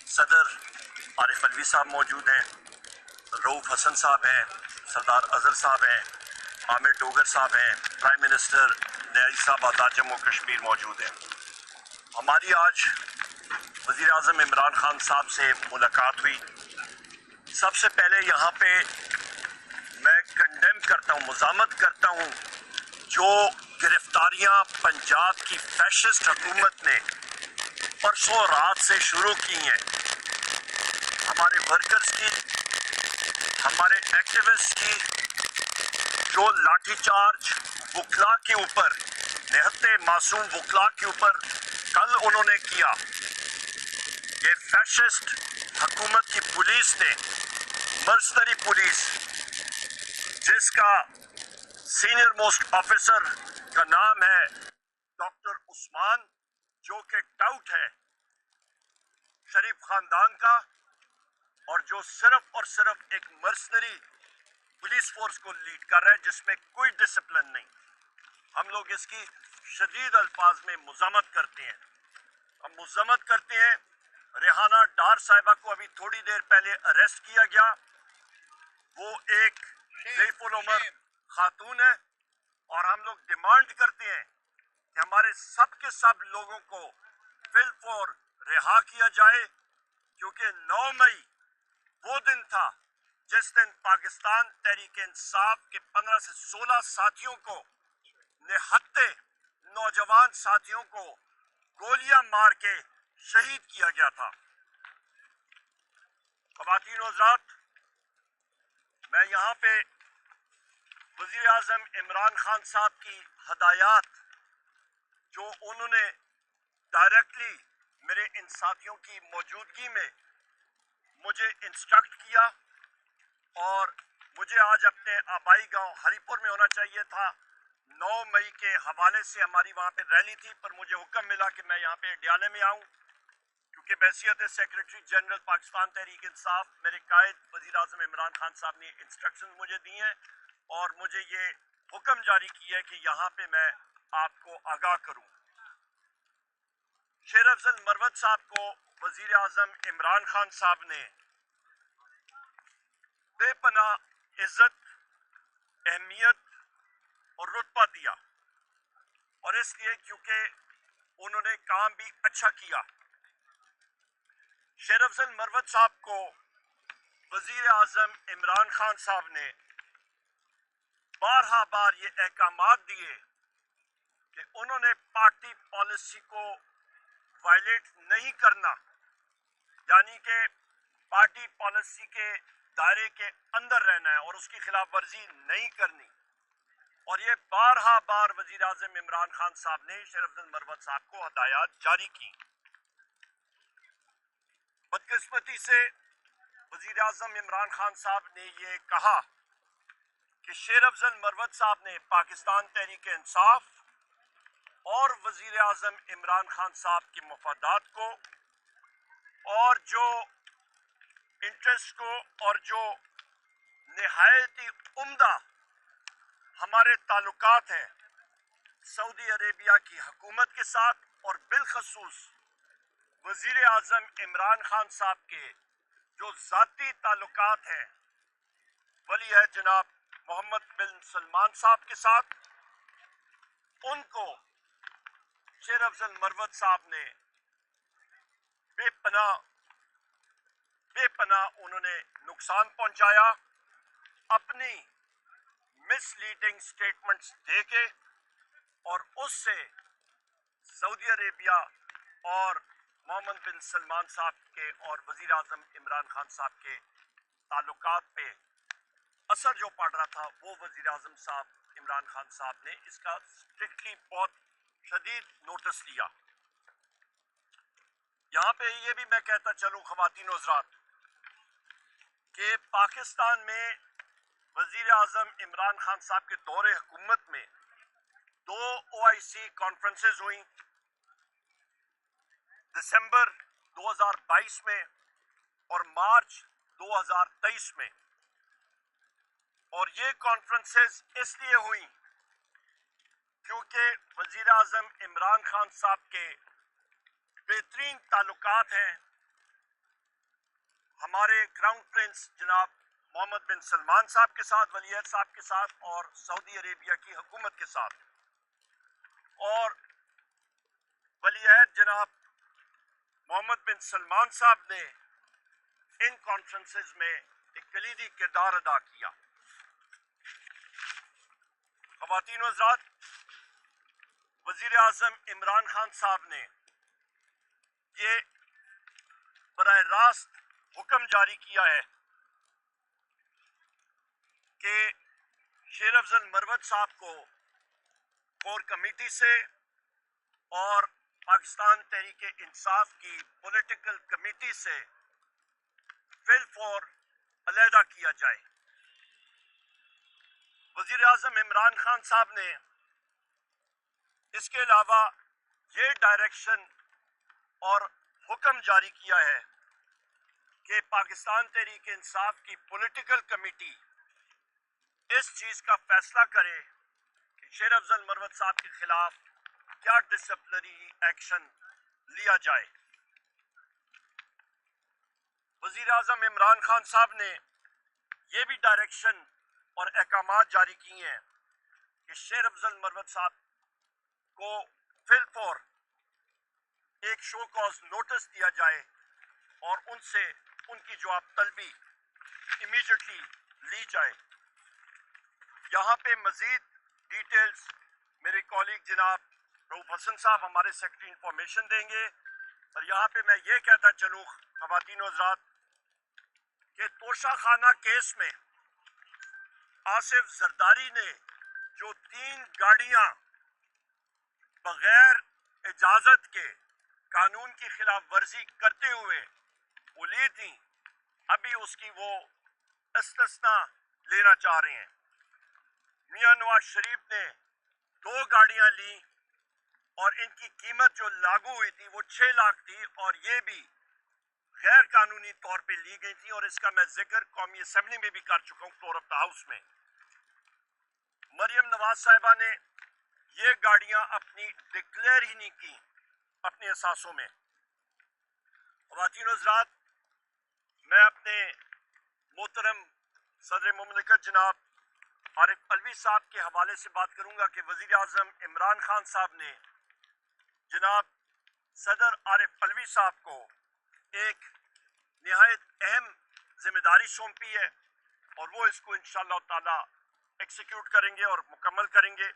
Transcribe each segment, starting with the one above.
صدر عارف الوی صاحب موجود ہیں، رؤوف حسن صاحب ہیں، سردار اظہر صاحب ہیں، عامر ڈوگر صاحب ہیں، پرائم منسٹر نیازی صاحب آزاد جموں کشمیر موجود ہیں۔ ہماری آج وزیر اعظم عمران خان صاحب سے ملاقات ہوئی۔ سب سے پہلے یہاں پہ میں کنڈیم کرتا ہوں، مذمت کرتا ہوں جو گرفتاریاں پنجاب کی فیشسٹ حکومت نے پرسوں رات سے شروع کی ہیں، ہمارے ورکرز کی، ہمارے ایکٹیوسٹ کی، جو لاٹھی چارج وکلا کے اوپر، نہتے معصوم وکلا کے اوپر کل انہوں نے کیا، یہ فیشسٹ حکومت کی پولیس نے، مرسنری پولیس جس کا سینئر موسٹ آفیسر کا نام ہے ڈاکٹر عثمان، جو کہ ٹاؤٹ ہے شریف خاندان کا، اور جو صرف اور صرف ایک مرسنری پولیس فورس کو لیڈ کر رہا ہے جس میں کوئی ڈسپلن نہیں۔ ہم لوگ اس کی شدید الفاظ میں مذمت کرتے ہیں۔ ہم مذمت کرتے ہیں۔ ریحانہ ڈار صاحبہ کو ابھی تھوڑی دیر پہلے اریسٹ کیا گیا، وہ ایک ضعیف العمر خاتون ہے، اور ہم لوگ ڈیمانڈ کرتے ہیں کہ ہمارے سب کے سب لوگوں کو فی الفور رہا کیا جائے، کیونکہ 9 مئی وہ دن تھا جس دن پاکستان تحریک انصاف کے 15 سے 16 ساتھیوں کو، نہتے نوجوان ساتھیوں کو گولیاں مار کے شہید کیا گیا تھا۔ خواتین و حضرات، میں یہاں پہ وزیر اعظم عمران خان صاحب کی ہدایات جو انہوں نے ڈائریکٹلی میرے ان ساتھیوں کی موجودگی میں مجھے انسٹرکٹ کیا، اور مجھے آج اپنے آبائی گاؤں ہری پور میں ہونا چاہیے تھا، 9 مئی کے حوالے سے ہماری وہاں پہ ریلی تھی، پر مجھے حکم ملا کہ میں یہاں پہ ڈیالے میں آؤں، کیونکہ بحیثیت سیکرٹری جنرل پاکستان تحریک انصاف میرے قائد وزیر اعظم عمران خان صاحب نے انسٹرکشن مجھے دی ہیں، اور مجھے یہ حکم جاری کیا ہے کہ یہاں پہ میں آپ کو آگاہ کروں۔ شیر افضل مروت صاحب کو وزیر اعظم عمران خان صاحب نے بے پناہ عزت، اہمیت اور رتبہ دیا، اور اس لیے کیونکہ انہوں نے کام بھی اچھا کیا۔ شیر افضل مروت صاحب کو وزیر اعظم عمران خان صاحب نے بارہا بار یہ احکامات دیے کہ انہوں نے پارٹی پالیسی کو وائلیٹ نہیں کرنا، یعنی کہ پارٹی پالیسی کے دائرے کے اندر رہنا ہے اور اس کی خلاف ورزی نہیں کرنی، اور یہ بارہا بار وزیر اعظم عمران خان صاحب نے شیر افضل مروت صاحب کو ہدایات جاری کی۔ بدقسمتی سے وزیر اعظم عمران خان صاحب نے یہ کہا کہ شیر افضل مروت صاحب نے پاکستان تحریک انصاف اور وزیر اعظم عمران خان صاحب کے مفادات کو، اور جو انٹرسٹ کو، اور جو نہایت ہی عمدہ ہمارے تعلقات ہیں سعودی عربیہ کی حکومت کے ساتھ، اور بالخصوص وزیر اعظم عمران خان صاحب کے جو ذاتی تعلقات ہیں ولی ہے جناب محمد بن سلمان صاحب کے ساتھ، ان کو شیر افضل مروت صاحب نے بے پناہ انہوں نے نقصان پہنچایا، اپنی مس لیڈنگ سٹیٹمنٹس دے کے، اور اس سے سعودی عربیہ اور محمد بن سلمان صاحب کے اور وزیر اعظم عمران خان صاحب کے تعلقات پہ اثر جو پڑ رہا تھا، وہ وزیر اعظم صاحب عمران خان صاحب نے اس کا اسٹرکٹلی بہت شدید نوٹس لیا۔ یہاں پہ یہ بھی میں کہتا چلوں خواتین و حضرات کہ پاکستان میں وزیر اعظم عمران خان صاحب کے دور حکومت میں 2 OIC کانفرنسز ہوئیں، دسمبر 2022 میں اور مارچ 2023 میں، اور یہ کانفرنسز اس لیے ہوئیں کیونکہ وزیر اعظم عمران خان صاحب کے بہترین تعلقات ہیں हमारे क्राउन प्रिंस जनाब मोहम्मद बिन सलमान साहब के साथ, वली अहद साहब के साथ और सऊदी अरेबिया की हुकूमत के साथ, और वली अहद जनाब मोहम्मद बिन सलमान साहब ने इन कॉन्फ्रेंसेस में एक कलीदी किरदार अदा किया। ख़वातीन व हज़रात, वज़ीर आज़म इमरान खान साहब ने ये बराह रास्त हुक्म जारी किया है कि शेर अफजल मरवत साहब को कोर कमेटी से और पाकिस्तान तहरीक इंसाफ की पॉलिटिकल कमेटी से फिल फॉर अलहदा किया जाए। वज़ीर आज़म इमरान खान साहब ने इसके अलावा ये डायरेक्शन और हुक्म जारी किया है कि पाकिस्तान तहरीक इंसाफ की पॉलिटिकल कमेटी इस चीज़ का फैसला करे कि शेर अफजल मरवत साहब के खिलाफ क्या डिसिप्लिनरी एक्शन लिया जाए। वज़ीर आज़म इमरान खान साहब ने ये भी डायरेक्शन और अहकामात जारी किए हैं कि शेर अफजल मरवत साहब को फिल फॉर एक शो कॉज नोटिस दिया जाए और उनसे उनकी जवाब तलबी इमीडिएटली ली जाए। यहाँ पे मजीद डिटेल्स मेरे कॉलीग जनाब रऊफ हसन साहब हमारे सेक्रेटरी इंफॉर्मेशन देंगे। और यहाँ पे मैं ये कहता चलूँ ख़वातीन व हज़रात कि तोशा खाना केस में आसिफ जरदारी ने जो 3 गाड़ियाँ बगैर इजाज़त के कानून की खिलाफ वर्जी करते हुए वो ली थी, अभी उसकी वो इस्तिस्ना लेना चाह रहे हैं। मियां नवाज शरीफ ने 2 गाड़ियां ली और इनकी कीमत जो लागू हुई थी वो 6 लाख थी और ये भी गैर कानूनी तौर पे ली गई थी और इसका मैं जिक्र कौमी असेंबली में भी कर चुका हूँ फ्लोर ऑफ द हाउस में। मरियम नवाज साहिबा ने ये गाड़ियां अपनी डिक्लेयर ही नहीं की अपने असासों में। ख़वातीन व हज़रात, मैं अपने मोहतरम सदर मुमलिकत जनाब आरिफ अलवी साहब के हवाले से बात करूंगा कि वज़ीर आज़म इमरान खान साहब ने जनाब सदर आरिफ अलवी साहब को एक निहायत अहम जिम्मेदारी सौंपी है और वो इसको इंशाअल्लाह ताला एक्सिक्यूट करेंगे और मुकम्मल करेंगे।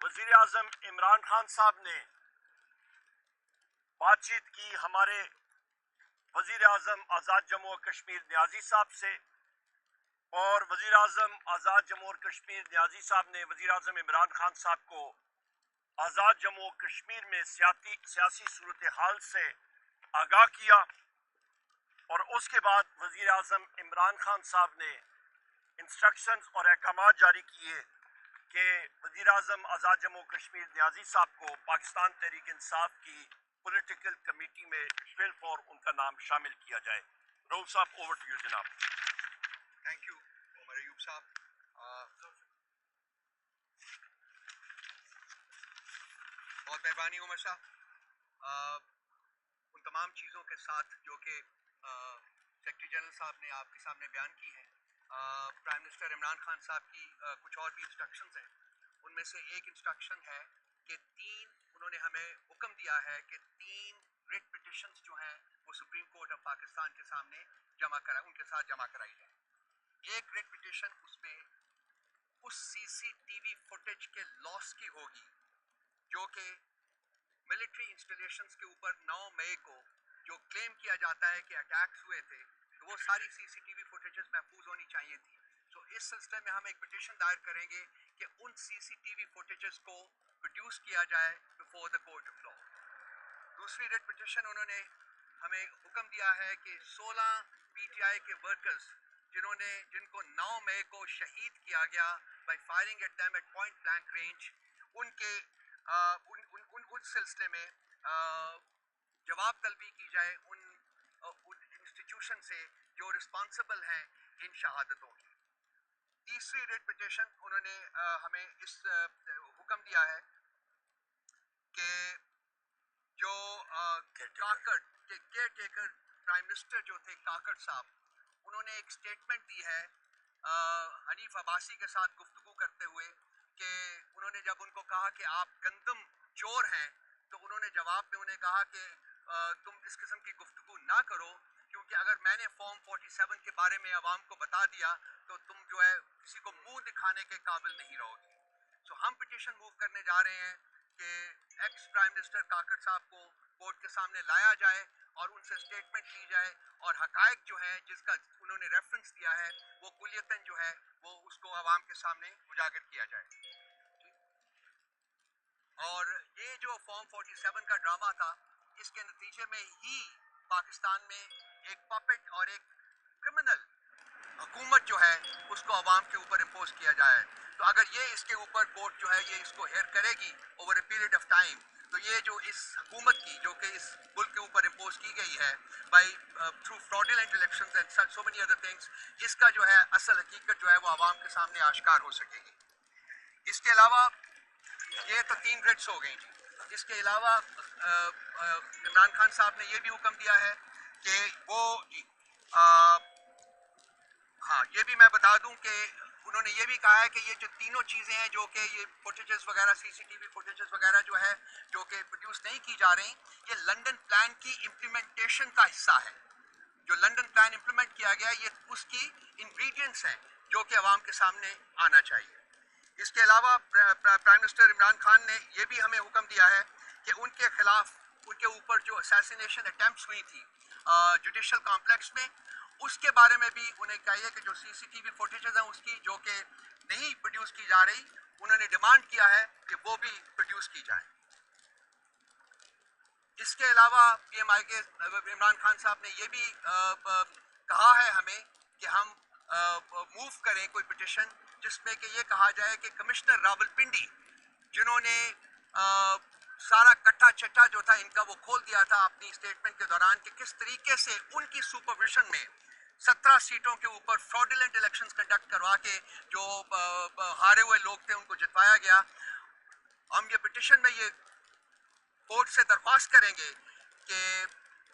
वज़ीर आज़म इमरान खान साहब ने बातचीत की हमारे वज़ीर आज़म आज़ाद जम्मू और कश्मीर न्याजी साहब से, और वज़ीर आज़म आज़ाद जम्मू और कश्मीर न्याजी साहब ने वज़ीर आज़म इमरान खान साहब को आज़ाद जम्मू और कश्मीर में सियासी सूरत हाल से आगाह किया। और उसके बाद वज़ीर आज़म इमरान खान साहब ने इंस्ट्रक्शंस और अहकामात जारी किए कि वज़ीर आज़म आज़ाद जम्मू और कश्मीर न्याजी साहब को पाकिस्तान तहरीक इंसाफ की पॉलिटिकल कमेटी में फिल फॉर उनका नाम शामिल किया जाए। रऊफ साहब, ओवर टू यू जनाब। थैंक यू उमर अयूब साहब। बहुत मेहरबानी उमर साहब। उन तमाम चीज़ों के साथ जो कि सेक्रेटरी जनरल साहब ने आपके सामने बयान की है, प्राइम मिनिस्टर इमरान खान साहब की कुछ और भी इंस्ट्रक्शंस हैं। उनमें से एक इंस्ट्रक्शन है कि 3 उन्होंने हमें हुक्म दिया है कि 3 रिट पिटिशंस जो हैं वो सुप्रीम कोर्ट ऑफ पाकिस्तान के सामने उनके साथ जमा कराई जाए। एक रिट पिटिशन उसमें उस सीसीटीवी फुटेज के लॉस की होगी जो कि मिलिट्री इंस्टॉलेशंस के ऊपर 9 मई को जो क्लेम किया जाता है कि अटैक्स हुए थे, तो वो सारी सीसीटीवी फुटेजेस महफूज होनी चाहिए थी। तो इस सिलसिले में हम एक पिटिशन दायर करेंगे कि उन सीसीटीवी फुटेजेस को प्रोड्यूस किया जाए before the court of law. दूसरी रिट पिटिशन उन्होंने हमें हुक्म दिया है कि 16 पीटीआई के वर्कर्स जिनको 9 मई को शहीद किया गया by firing at them at point blank range, उस सिलसिले में जवाब तलबी की जाए उन इंस्टीट्यूशन से जो रिस्पॉन्सिबल हैं इन शहादतों की। तीसरी रिट पिटिशन उन्होंने हमें इस हुक्म दिया है कि जो काकड़ केयर टेकर प्राइम मिनिस्टर जो थे काकड़ साहब, उन्होंने एक स्टेटमेंट दी है हनीफ अब्बासी के साथ गुफ्तगू करते हुए कि उन्होंने जब उनको कहा कि आप गंदम चोर हैं, तो उन्होंने जवाब में उन्हें कहा कि तुम इस किस्म की गुफ्तगू ना करो, क्योंकि अगर मैंने फॉर्म 47 के बारे में आवाम को बता दिया तो तुम जो है किसी को मुंह दिखाने के काबिल नहीं रहोगी। तो हम पिटीशन मूव करने जा रहे हैं कि एक्स प्राइम मिनिस्टर काकड़ साहब को कोर्ट के सामने लाया जाए और उनसे स्टेटमेंट ली जाए और हकायक जो है जिसका उन्होंने रेफरेंस दिया है वो कुलियतन जो है वो उसको आवाम के सामने उजागर किया जाए। और ये जो फॉर्म 47 का ड्रामा था, इसके नतीजे में ही पाकिस्तान में एक पपेट और एक क्रिमिनल हुकूमत जो है उसको आवाम के ऊपर इम्पोज किया जाए। तो अगर ये इसके ऊपर कोर्ट जो है ये इसको हेयर करेगी over a period of time, तो ये जो इस हुकूमत की जो कि इस मुल्क के ऊपर इम्पोज की गई है by through fraudulent elections and so many other things, इसका जो है असल हकीकत जो है वो आवाम के सामने आश्कार हो सकेगी। इसके अलावा ये तो 3 ग्रिड्स हो गई जी। इसके अलावा इमरान खान साहब ने ये भी हुक्म दिया है कि वो हाँ, ये भी मैं बता दूं कि उन्होंने ये भी कहा है कि ये जो तीनों चीज़ें हैं जो कि ये फुटेजेस वगैरह सीसीटीवी फुटेजेस वगैरह जो है जो कि प्रोड्यूस नहीं की जा रही, ये लंदन प्लान की इम्प्लीमेंटेशन का हिस्सा है। जो लंदन प्लान इम्प्लीमेंट किया गया ये उसकी इंग्रेडिएंट्स हैं जो कि अवाम के सामने आना चाहिए। इसके अलावा प्राइम मिनिस्टर इमरान खान ने ये भी हमें हुक्म दिया है कि उनके खिलाफ उनके ऊपर जो असैसिनेशन अटेम्प्ट्स हुई थी जुडिशल कॉम्प्लेक्स में, उसके बारे में भी उन्हें चाहिए कि जो सीसीटीवी फुटेजेस हैं उसकी जो कि नहीं प्रोड्यूस की जा रही, उन्होंने डिमांड किया है कि वो भी प्रोड्यूस की जाए। इसके अलावा पीएमआई के इमरान खान साहब ने ये भी कहा है हमें कि हम मूव करें कोई पिटिशन जिसमें कि ये कहा जाए कि कमिश्नर रावलपिंडी जिन्होंने सारा कट्टा चट्टा जो था इनका वो खोल दिया था अपनी स्टेटमेंट के दौरान कि किस तरीके से उनकी सुपरविजन में 17 सीटों के ऊपर फ्रॉडुलेंट इलेक्शंस कंडक्ट करवा के जो हारे हुए लोग थे उनको जितवाया गया। हम ये पिटिशन में ये कोर्ट से दरख्वास्त करेंगे कि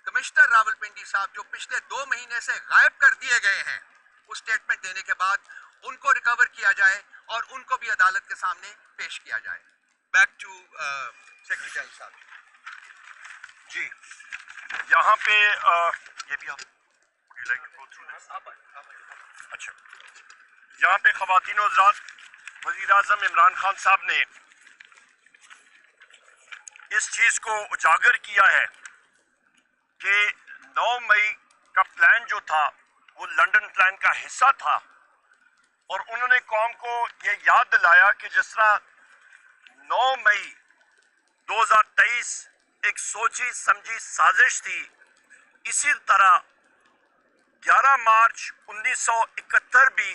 कमिश्नर रावलपिंडी साहब जो पिछले 2 महीने से गायब कर दिए गए हैं, उस स्टेटमेंट देने के बाद उनको रिकवर किया जाए और उनको भी अदालत के सामने पेश किया जाए। बैक टू सेक्रेटरी जनरल साहब जी। यहाँ पे ये भी आप अच्छा, यहाँ पे ख़वातीन और हज़रात, वज़ीर आज़म इमरान खान साहब ने इस चीज़ को उजागर किया है कि 9 मई का प्लान जो था वो लंदन प्लान का हिस्सा था, और उन्होंने कौम को ये याद दिलाया कि जिस तरह 9 मई 2023 एक सोची समझी साजिश थी, इसी तरह 11 मार्च 1971 भी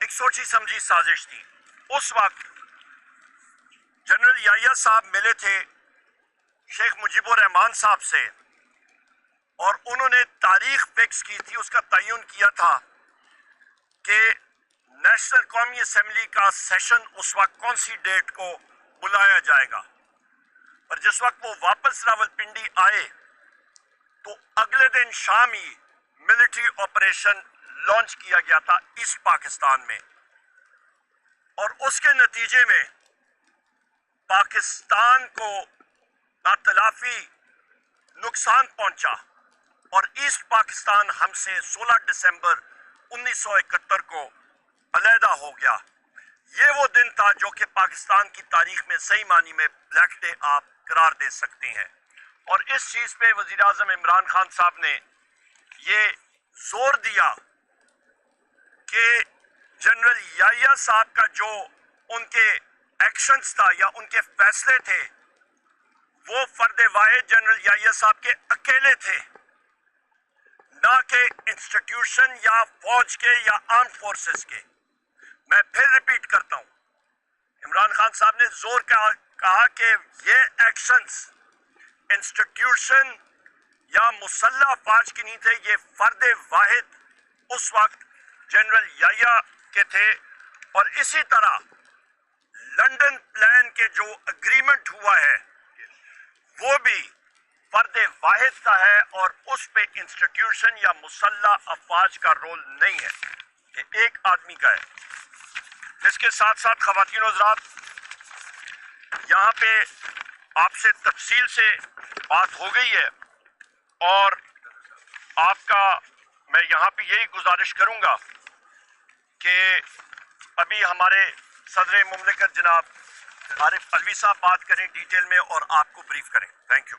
एक सोची समझी साजिश थी। उस वक्त जनरल याहिया साहब मिले थे शेख मुजीबुर रहमान साहब से और उन्होंने तारीख फिक्स की थी, उसका तयन किया था कि नेशनल कौमी असेंबली का सेशन उस वक्त कौन सी डेट को बुलाया जाएगा। पर जिस वक्त वो वापस रावलपिंडी आए तो अगले दिन शाम ही मिलिट्री ऑपरेशन लॉन्च किया गया था ईस्ट पाकिस्तान में, और उसके नतीजे में पाकिस्तान को नातलाफी नुकसान पहुंचा और ईस्ट पाकिस्तान हमसे 16 दिसंबर 1971 को अलहदा हो गया। ये वो दिन था जो कि पाकिस्तान की तारीख में सही मानी में ब्लैक डे आप करार दे सकते हैं। और इस चीज़ पे वज़ीर आज़म इमरान खान साहब ने ये जोर दिया कि जनरल याहिया साहब का जो उनके एक्शंस था या उनके फैसले थे वो फर्द वाहिद जनरल याहिया साहब के अकेले थे, ना कि इंस्टीट्यूशन या फौज के या आर्म फोर्सेस के। मैं फिर रिपीट करता हूं, इमरान खान साहब ने जोर कहा कि ये एक्शंस इंस्टीट्यूशन या मुसल्लह फौज की नहीं थे, ये फर्द वाहिद उस वक्त जनरल याहिया के थे। और इसी तरह लंदन प्लान के जो एग्रीमेंट हुआ है वो भी فرد واحد کا ہے اور اس پہ انسٹیٹیوشن یا مسلح افواج کا رول نہیں ہے، یہ ایک آدمی کا ہے۔ اس کے ساتھ ساتھ خواتین و حضرات، یہاں پہ آپ سے تفصیل سے بات ہو گئی ہے، اور آپ کا میں یہاں پہ یہی گزارش کروں گا کہ ابھی ہمارے صدر مملکت جناب عارف علوی صاحب بات کریں ڈیٹیل میں اور آپ کو بریف کریں۔ Thank you.